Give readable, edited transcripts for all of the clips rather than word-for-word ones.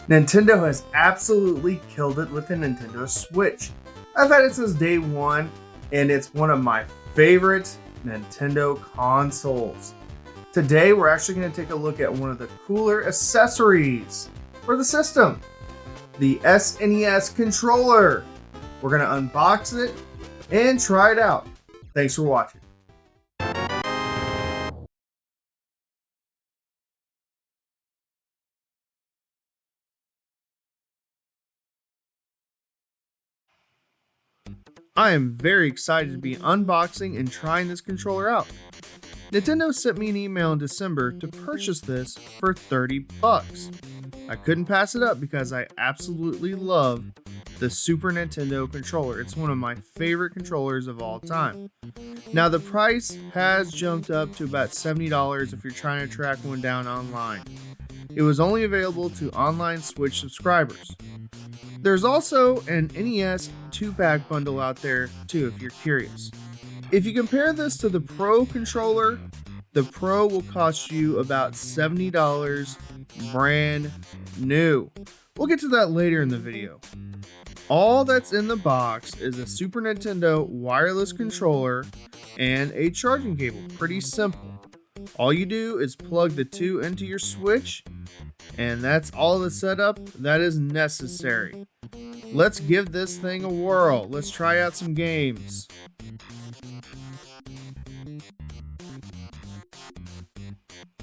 Nintendo has absolutely killed it with the Nintendo Switch. I've had it since day one, and it's one of my favorite Nintendo consoles. Today, we're actually going to take a look at one of the cooler accessories for the system, the SNES Controller. We're going to unbox it and try it out. Thanks for watching. I am very excited to be unboxing and trying this controller out. Nintendo sent me an email in December to purchase this for $30. I couldn't pass it up because I absolutely love the Super Nintendo controller. It's one of my favorite controllers of all time. Now the price has jumped up to about $70 if you're trying to track one down online. It was only available to online Switch subscribers. There's also an NES 2-pack bundle out there too if you're curious. If you compare this to the Pro controller, the Pro will cost you about $70 brand new. We'll get to that later in the video. All that's in the box is a Super Nintendo wireless controller and a charging cable. Pretty simple. All you do is plug the two into your Switch, and that's all the setup that is necessary. Let's give this thing a whirl. Let's try out some games.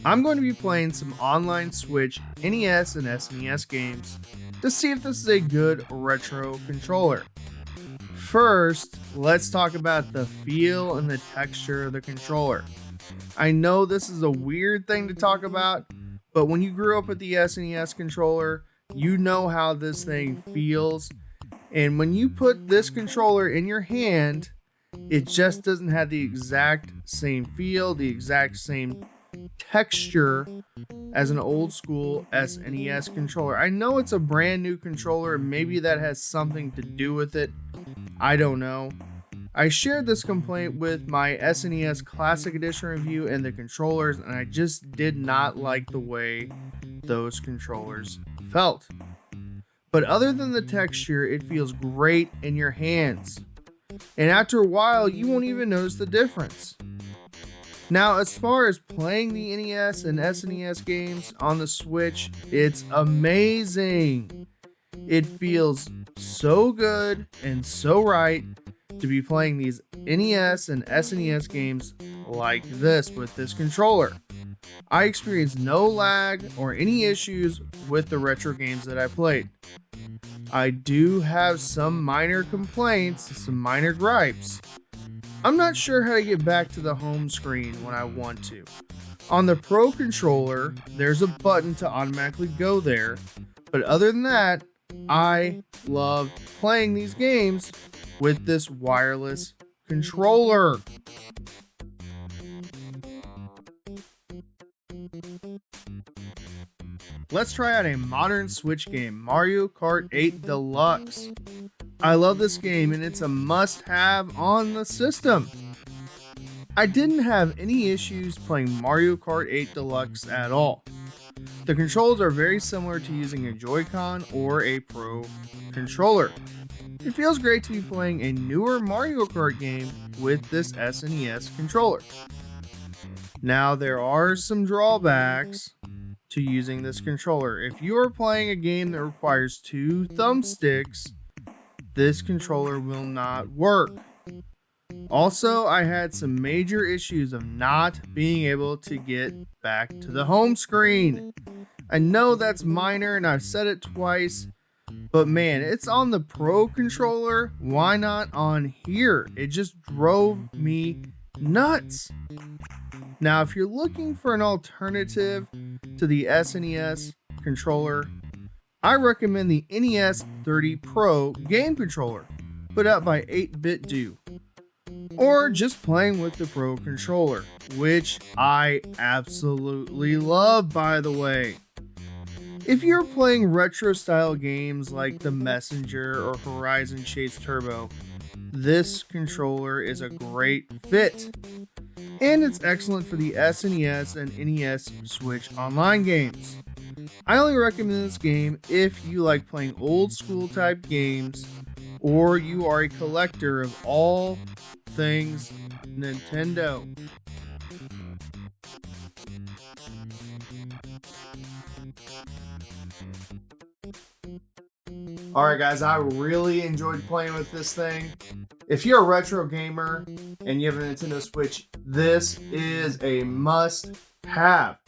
I'm going to be playing some online Switch, NES, and SNES games to see if this is a good retro controller. First, let's talk about the feel and the texture of the controller. I know this is a weird thing to talk about, but when you grew up with the SNES controller, you know how this thing feels. And when you put this controller in your hand, it just doesn't have the exact same feel, the exact same texture as an old school SNES controller. I know it's a brand new controller, maybe that has something to do with it. I don't know. I shared this complaint with my SNES Classic Edition review and the controllers, and I just did not like the way those controllers felt. But other than the texture, it feels great in your hands. And after a while, you won't even notice the difference. Now, as far as playing the NES and SNES games on the Switch, it's amazing. It feels so good and so right to be playing these NES and SNES games like this with this controller. I experienced no lag or any issues with the retro games that I played. I do have some minor complaints, some minor gripes. I'm not sure how to get back to the home screen when I want to. On the Pro controller, there's a button to automatically go there, but other than that, I love playing these games with this wireless controller. Let's try out a modern Switch game, Mario Kart 8 Deluxe. I love this game and it's a must-have on the system. I didn't have any issues playing Mario Kart 8 Deluxe at all. The controls are very similar to using a Joy-Con or a Pro controller. It feels great to be playing a newer Mario Kart game with this SNES controller. Now there are some drawbacks to using this controller. If you are playing a game that requires two thumbsticks, this controller will not work. Also, I had some major issues of not being able to get back to the home screen. I know that's minor and I've said it twice, but man, it's on the Pro controller. Why not on here? It just drove me nuts. Now, if you're looking for an alternative to the SNES controller, I recommend the NES 30 Pro game controller, put out by 8-Bit Do, or just playing with the Pro controller, which I absolutely love, by the way. If you're playing retro style games like The Messenger or Horizon Chase Turbo, this controller is a great fit. And it's excellent for the SNES and NES Switch online games. I only recommend this game if you like playing old school type games or you are a collector of all things Nintendo. Alright guys, I really enjoyed playing with this thing. If you're a retro gamer and you have a Nintendo Switch, this is a must-have.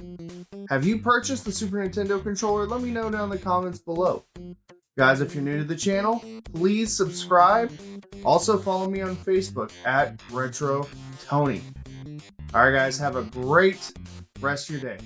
Have you purchased the Super Nintendo controller? Let me know down in the comments below. Guys, if you're new to the channel, please subscribe. Also follow me on Facebook at Retro Tony. Alright guys, have a great rest of your day.